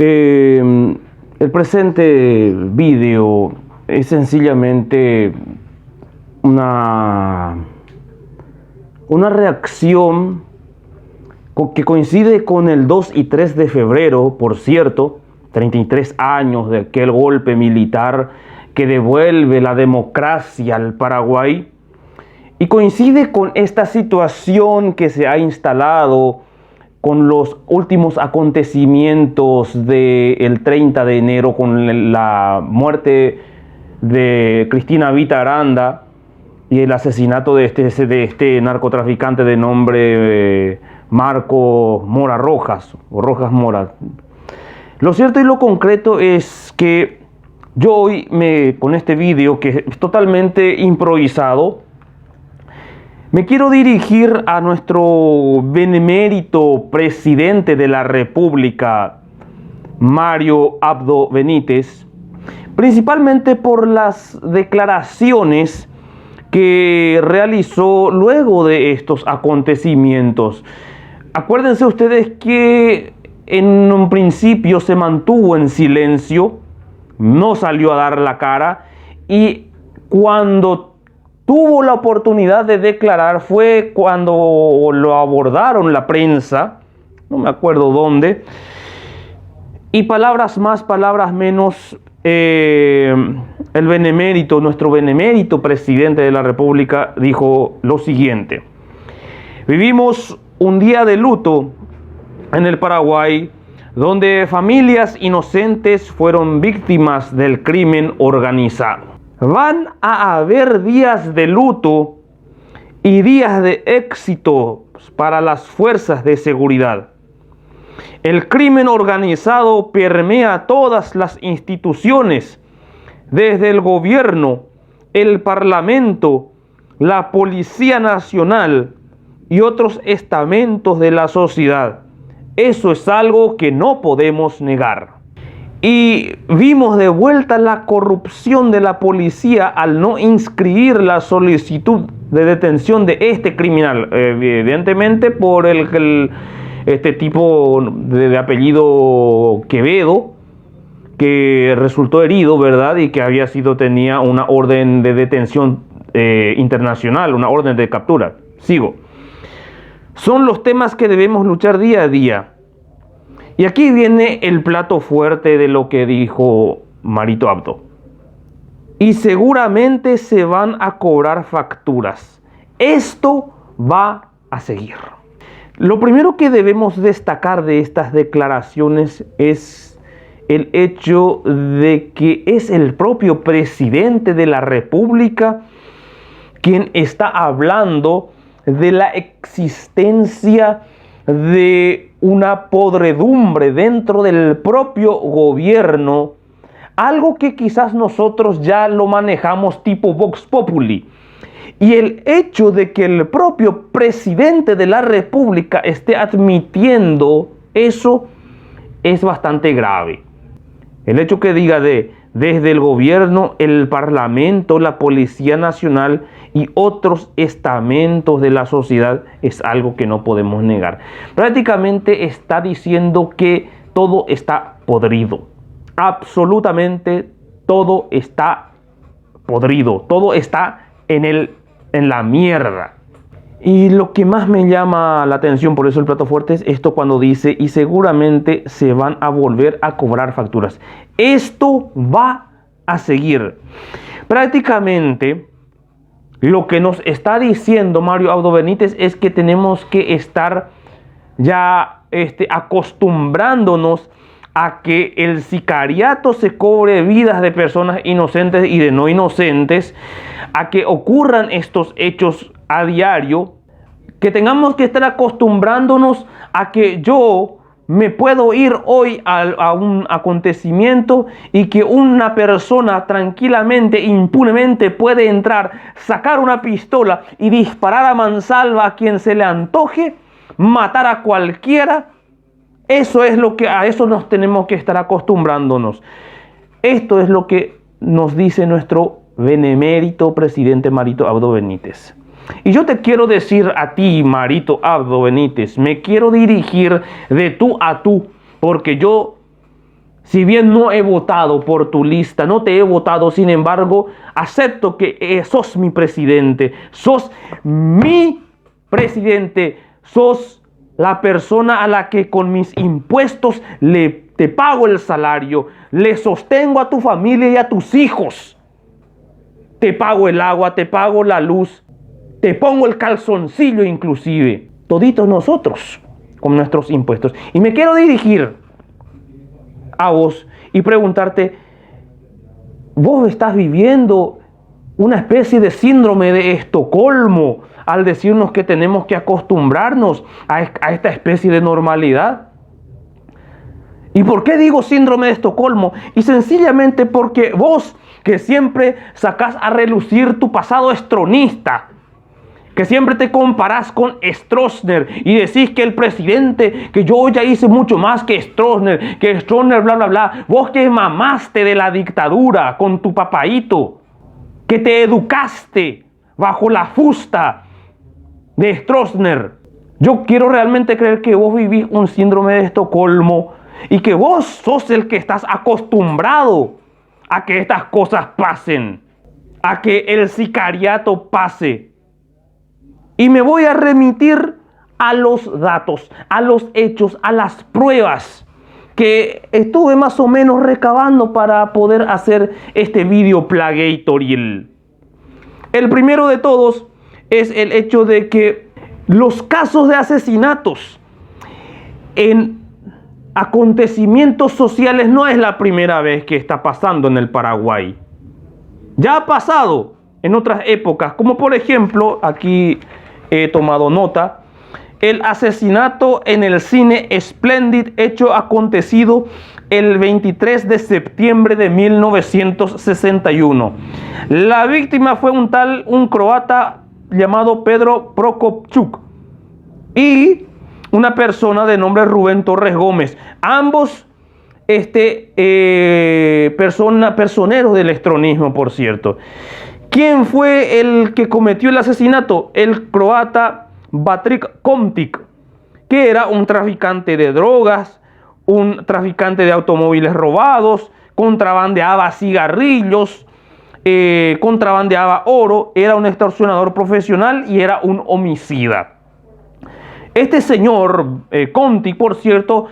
El presente vídeo es sencillamente una reacción que coincide con el 2 y 3 de febrero, por cierto, 33 años de aquel golpe militar que devuelve la democracia al Paraguay, y coincide con esta situación que se ha instalado con los últimos acontecimientos del 30 de enero, con la muerte de Cristina Vita Aranda y el asesinato de este narcotraficante de nombre Marco Mora Rojas, o Rojas Mora. Lo cierto y lo concreto es que yo hoy, con este vídeo que es totalmente improvisado, me quiero dirigir a nuestro benemérito presidente de la República, Mario Abdo Benítez, principalmente por las declaraciones que realizó luego de estos acontecimientos. Acuérdense ustedes que en un principio se mantuvo en silencio, no salió a dar la cara, y cuando tuvo la oportunidad de declarar fue cuando lo abordaron la prensa, no me acuerdo dónde, y palabras más, palabras menos, nuestro benemérito presidente de la República dijo lo siguiente: vivimos un día de luto en el Paraguay, donde familias inocentes fueron víctimas del crimen organizado. Van a haber días de luto y días de éxito para las fuerzas de seguridad. El crimen organizado permea todas las instituciones, desde el gobierno, el parlamento, la Policía Nacional y otros estamentos de la sociedad. Eso es algo que no podemos negar. Y vimos de vuelta la corrupción de la policía al no inscribir la solicitud de detención de este criminal, evidentemente por este tipo de apellido Quevedo, que resultó herido, ¿verdad? Y que tenía una orden de detención internacional, una orden de captura. Sigo. Son los temas que debemos luchar día a día. Y aquí viene el plato fuerte de lo que dijo Marito Abdo. Y seguramente se van a cobrar facturas. Esto va a seguir. Lo primero que debemos destacar de estas declaraciones es el hecho de que es el propio presidente de la República quien está hablando de la existencia de una podredumbre dentro del propio gobierno, algo que quizás nosotros ya lo manejamos tipo Vox Populi. Y el hecho de que el propio presidente de la República esté admitiendo eso es bastante grave. El hecho que diga desde el gobierno, el parlamento, la Policía Nacional y otros estamentos de la sociedad es algo que no podemos negar. Prácticamente está diciendo que todo está podrido. Absolutamente todo está podrido. Todo está en la mierda. Y lo que más me llama la atención, por eso el plato fuerte, es esto cuando dice: y seguramente se van a volver a cobrar facturas. Esto va a seguir. Prácticamente lo que nos está diciendo Mario Abdo Benítez es que tenemos que estar ya acostumbrándonos a que el sicariato se cobre vidas de personas inocentes y de no inocentes, a que ocurran estos hechos a diario, que tengamos que estar acostumbrándonos a que yo me puedo ir hoy a un acontecimiento y que una persona tranquilamente, impunemente puede entrar, sacar una pistola y disparar a mansalva a quien se le antoje, matar a cualquiera. A eso nos tenemos que estar acostumbrándonos. Esto es lo que nos dice nuestro benemérito presidente Marito Abdo Benítez. Y yo te quiero decir a ti, Marito Abdo Benítez, me quiero dirigir de tú a tú, porque yo Si bien no he votado por tu lista, no te he votado, sin embargo, acepto que sos mi presidente, sos la persona a la que con mis impuestos te pago el salario, le sostengo a tu familia y a tus hijos. Te pago el agua, te pago la luz, te pongo el calzoncillo inclusive. Toditos nosotros con nuestros impuestos. Y me quiero dirigir a vos y preguntarte, ¿vos estás viviendo una especie de síndrome de Estocolmo al decirnos que tenemos que acostumbrarnos a esta especie de normalidad? ¿Y por qué digo síndrome de Estocolmo? Y sencillamente porque vos, que siempre sacás a relucir tu pasado estronista, que siempre te comparás con Stroessner y decís que el presidente, que yo ya hice mucho más que Stroessner, bla, bla, bla. Vos que mamaste de la dictadura con tu papaíto, que te educaste bajo la fusta de Stroessner. Yo quiero realmente creer que vos vivís un síndrome de Estocolmo y que vos sos el que estás acostumbrado a que estas cosas pasen, a que el sicariato pase. Y me voy a remitir a los datos, a los hechos, a las pruebas que estuve más o menos recabando para poder hacer este video plagiatorial. El primero de todos es el hecho de que los casos de asesinatos en acontecimientos sociales no es la primera vez que está pasando en el Paraguay. Ya ha pasado en otras épocas, como por ejemplo, aquí he tomado nota, el asesinato en el cine Splendid, hecho acontecido el 23 de septiembre de 1961. La víctima fue un croata llamado Pedro Prokopchuk y una persona de nombre Rubén Torres Gómez. Ambos personeros del estronismo, por cierto. ¿Quién fue el que cometió el asesinato? El croata Batrik Komtik, que era un traficante de drogas, un traficante de automóviles robados, contrabandeaba cigarrillos, contrabandeaba oro, era un extorsionador profesional y era un homicida. Este señor Komtik, por cierto,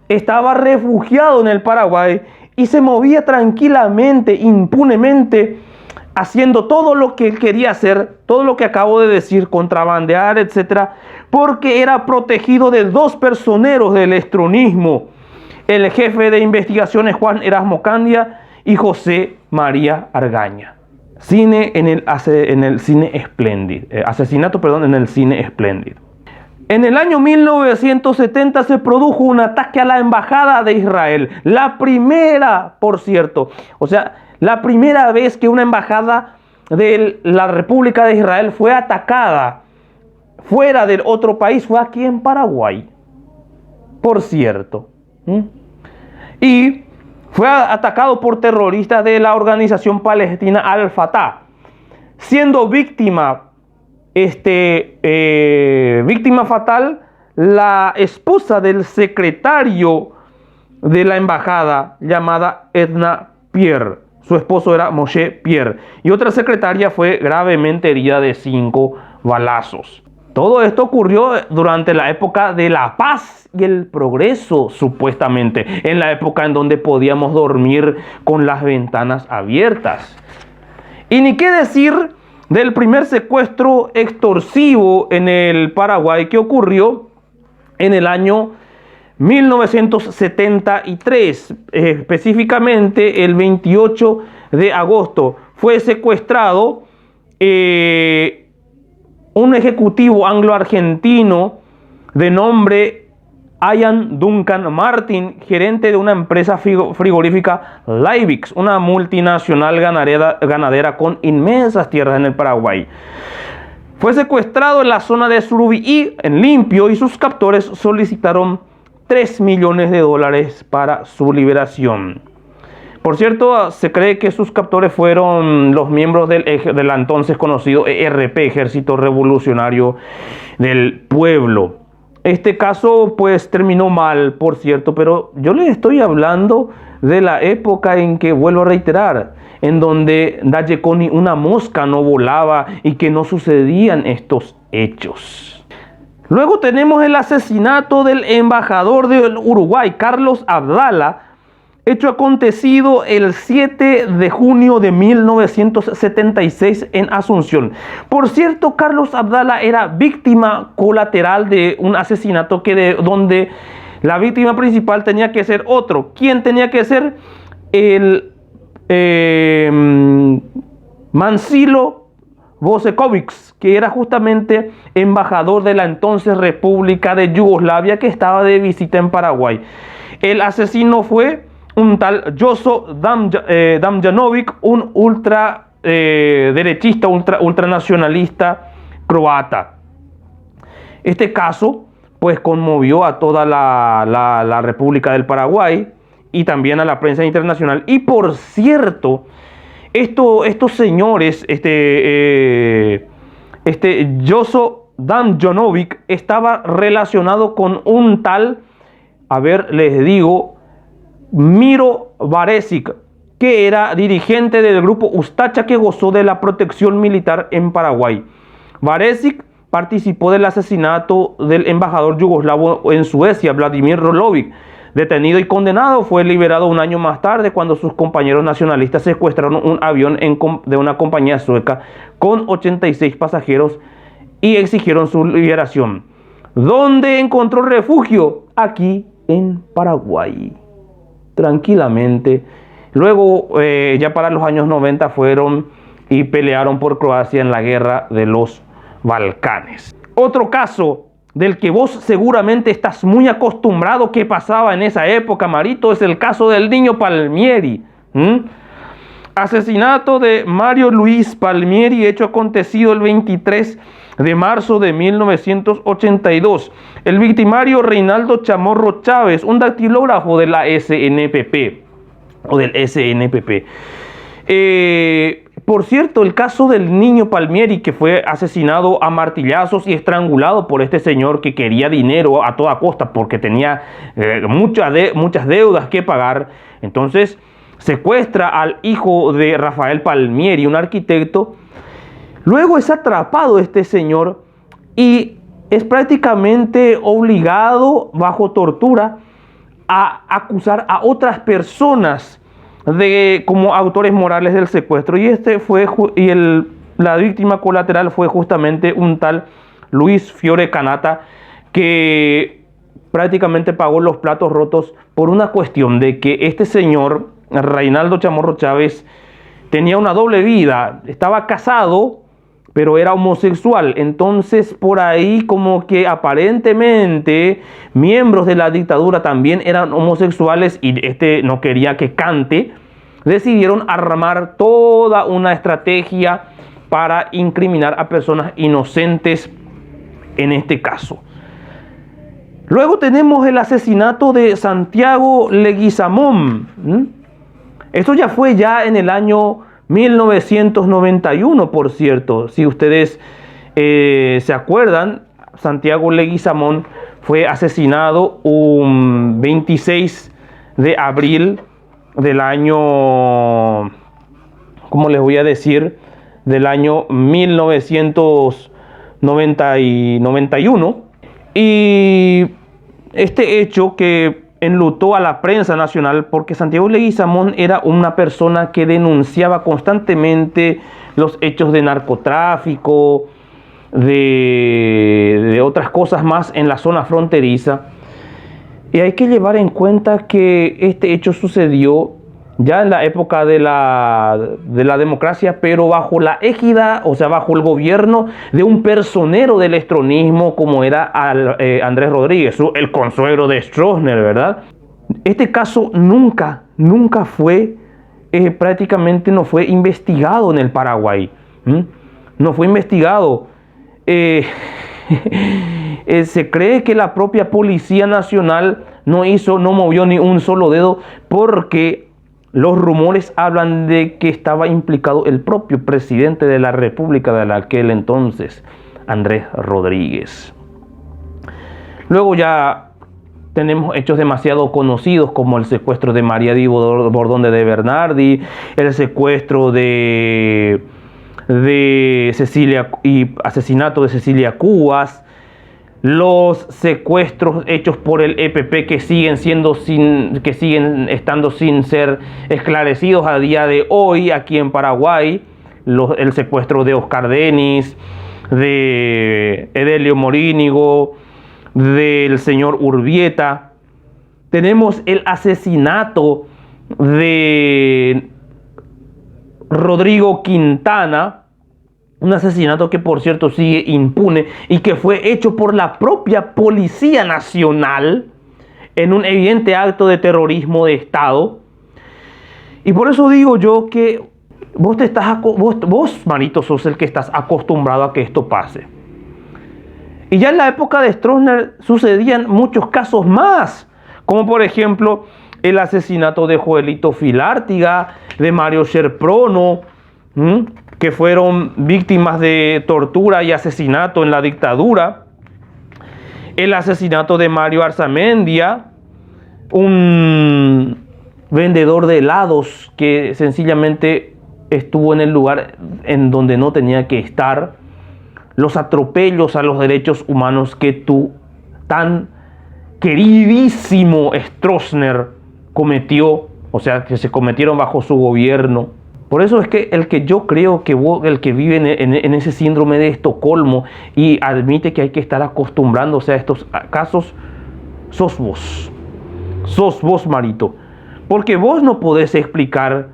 estaba refugiado en el Paraguay y se movía tranquilamente, impunemente, haciendo todo lo que él quería hacer, todo lo que acabo de decir, contrabandear, etcétera, porque era protegido de dos personeros del estronismo, el jefe de investigaciones Juan Erasmo Candia y José María Argaña. En el cine Splendid, asesinato, perdón, en el cine Splendid. En el año 1970 se produjo un ataque a la embajada de Israel, la primera, por cierto, la primera vez que una embajada de la República de Israel fue atacada fuera del otro país fue aquí en Paraguay, por cierto. Y fue atacado por terroristas de la organización palestina Al-Fatah, siendo víctima fatal la esposa del secretario de la embajada llamada Edna Pierre. Su esposo era Moshe Pierre. Y otra secretaria fue gravemente herida de 5 balazos. Todo esto ocurrió durante la época de la paz y el progreso, supuestamente. En la época en donde podíamos dormir con las ventanas abiertas. Y ni qué decir del primer secuestro extorsivo en el Paraguay que ocurrió en el año 1973, específicamente el 28 de agosto. Fue secuestrado un ejecutivo anglo-argentino de nombre Ian Duncan Martin, gerente de una empresa frigorífica Leibix, una multinacional ganadera con inmensas tierras en el Paraguay. Fue secuestrado en la zona de Surubí, en Limpio, y sus captores solicitaron $3 millones para su liberación. Por cierto, se cree que sus captores fueron los miembros del entonces conocido ERP, Ejército Revolucionario del Pueblo. Este caso pues terminó mal, por cierto, pero yo les estoy hablando de la época en que, vuelvo a reiterar, en donde ni una mosca no volaba y que no sucedían estos hechos. Luego tenemos el asesinato del embajador del Uruguay, Carlos Abdala, hecho acontecido el 7 de junio de 1976 en Asunción. Por cierto, Carlos Abdala era víctima colateral de un asesinato donde la víctima principal tenía que ser otro. ¿Quién tenía que ser? El Mansilo Vučević, que era justamente embajador de la entonces República de Yugoslavia, que estaba de visita en Paraguay. El asesino fue un tal Jozo Damjanović, un ultraderechista, ultranacionalista croata. Este caso pues conmovió a toda la República del Paraguay y también a la prensa internacional. Y por cierto, estos señores, Jozo Damjanović estaba relacionado con un tal, a ver, les digo, Miro Baresic, que era dirigente del grupo Ustaša, que gozó de la protección militar en Paraguay. Baresic participó del asesinato del embajador yugoslavo en Suecia, Vladimir Rolović. Detenido y condenado, fue liberado un año más tarde cuando sus compañeros nacionalistas secuestraron un avión de una compañía sueca con 86 pasajeros y exigieron su liberación. ¿Dónde encontró refugio? Aquí en Paraguay, tranquilamente. Luego, ya para los años 90, fueron y pelearon por Croacia en la guerra de los Balcanes. Otro caso del que vos seguramente estás muy acostumbrado que pasaba en esa época, Marito, es el caso del niño Palmieri. Asesinato de Mario Luis Palmieri, hecho acontecido el 23 de marzo de 1982. El victimario Reinaldo Chamorro Chávez, un dactilógrafo de la SNPP o del SNPP. Por cierto, el caso del niño Palmieri, que fue asesinado a martillazos y estrangulado por este señor que quería dinero a toda costa porque tenía muchas deudas que pagar. Entonces secuestra al hijo de Rafael Palmieri, un arquitecto. Luego es atrapado este señor y es prácticamente obligado, bajo tortura, a acusar a otras personas como autores morales del secuestro. Y la víctima colateral fue justamente un tal Luis Fiore Canata, que prácticamente pagó los platos rotos por una cuestión de que este señor Reinaldo Chamorro Chávez tenía una doble vida. Estaba casado, pero era homosexual. Entonces, por ahí como que aparentemente miembros de la dictadura también eran homosexuales y no quería que cante. Decidieron armar toda una estrategia para incriminar a personas inocentes en este caso. Luego tenemos el asesinato de Santiago Leguizamón. Esto ya fue en el año 1991, por cierto. Si ustedes se acuerdan, Santiago Leguizamón fue asesinado un 26 de abril del año, ¿cómo les voy a decir? Del año 1991. Y este hecho que enlutó a la prensa nacional, porque Santiago Leguizamón era una persona que denunciaba constantemente los hechos de narcotráfico, de otras cosas más en la zona fronteriza. Y hay que llevar en cuenta que este hecho sucedió ya en la época de la democracia, pero bajo la égida, o sea, bajo el gobierno de un personero del estronismo como era Andrés Rodríguez, el consuegro de Stroessner, ¿verdad? Este caso nunca fue, prácticamente no fue investigado en el Paraguay. No fue investigado. Se cree que la propia Policía Nacional no movió ni un solo dedo, porque los rumores hablan de que estaba implicado el propio presidente de la República de aquel entonces, Andrés Rodríguez. Luego ya Tenemos hechos demasiado conocidos como el secuestro de María de Bordón de Bernardi, el secuestro de Cecilia y asesinato de Cecilia Cubas, los secuestros hechos por el EPP que siguen estando sin ser esclarecidos a día de hoy aquí en Paraguay, el secuestro de Oscar Denis, de Edelio Morínigo, del señor Urbieta. Tenemos el asesinato de Rodrigo Quintana, un asesinato que por cierto sigue impune y que fue hecho por la propia Policía Nacional en un evidente acto de terrorismo de Estado. Y por eso digo yo que vos, Marito, sos el que estás acostumbrado a que esto pase. Y ya en la época de Stroessner sucedían muchos casos más, como por ejemplo el asesinato de Joelito Filártiga, de Mario Sherprono, que fueron víctimas de tortura y asesinato en la dictadura. El asesinato de Mario Arzamendia, un vendedor de helados que sencillamente estuvo en el lugar en donde no tenía que estar. Los atropellos a los derechos humanos que tu tan queridísimo Stroessner cometió, o sea, que se cometieron bajo su gobierno. Por eso es que el que yo creo que vos, el que vive en ese síndrome de Estocolmo y admite que hay que estar acostumbrándose a estos casos, sos vos. Sos vos, Marito. Porque vos no podés explicar,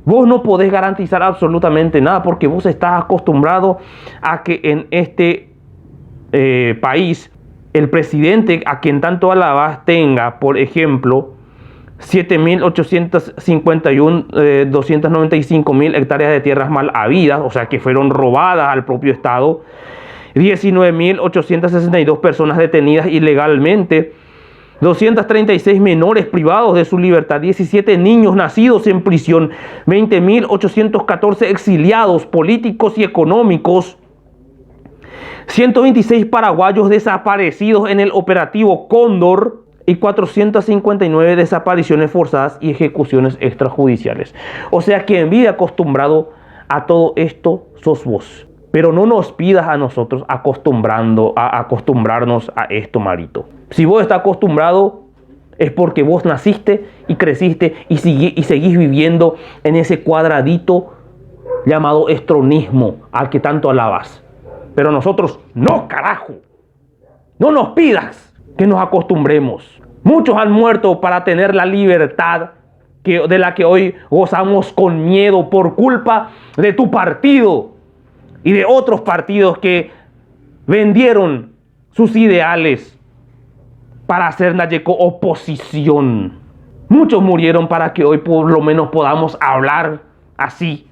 vos no podés garantizar absolutamente nada, porque vos estás acostumbrado a que en este país el presidente a quien tanto alabás tenga, por ejemplo, 7.851, 295.000 hectáreas de tierras mal habidas, o sea que fueron robadas al propio Estado, 19.862 personas detenidas ilegalmente, 236 menores privados de su libertad, 17 niños nacidos en prisión, 20.814 exiliados políticos y económicos, 126 paraguayos desaparecidos en el operativo Cóndor y 459 desapariciones forzadas y ejecuciones extrajudiciales. O sea que en vida acostumbrado a todo esto sos vos. Pero no nos pidas a nosotros acostumbrarnos a esto, Marito. Si vos estás acostumbrado es porque vos naciste y creciste y seguís viviendo en ese cuadradito llamado estronismo al que tanto alabas. Pero nosotros no, carajo. No nos pidas que nos acostumbremos. Muchos han muerto para tener la libertad de la que hoy gozamos con miedo por culpa de tu partido y de otros partidos que vendieron sus ideales para hacer oposición. Muchos murieron para que hoy por lo menos podamos hablar así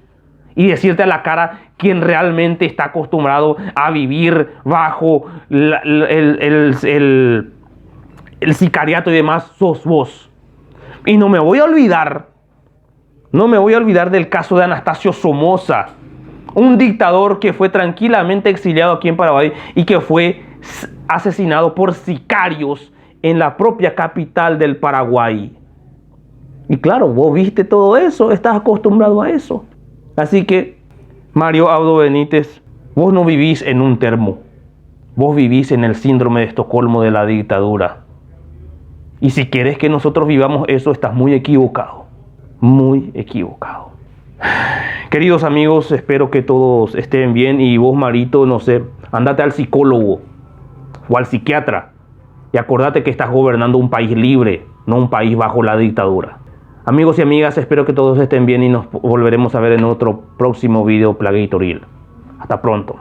y decirte a la cara quien realmente está acostumbrado a vivir bajo el sicariato y demás, sos vos. Y no me voy a olvidar del caso de Anastasio Somoza, un dictador que fue tranquilamente exiliado aquí en Paraguay y que fue asesinado por sicarios en la propia capital del Paraguay. Y claro, vos viste todo eso, estás acostumbrado a eso. Así que, Mario Abdo Benítez, vos no vivís en un termo. Vos vivís en el síndrome de Estocolmo de la dictadura. Y si querés que nosotros vivamos eso, estás muy equivocado. Muy equivocado. Queridos amigos, espero que todos estén bien. Y vos, Marito, no sé, andate al psicólogo o al psiquiatra. Y acordate que estás gobernando un país libre, no un país bajo la dictadura. Amigos y amigas, espero que todos estén bien y nos volveremos a ver en otro próximo video plagueitoril. Hasta pronto.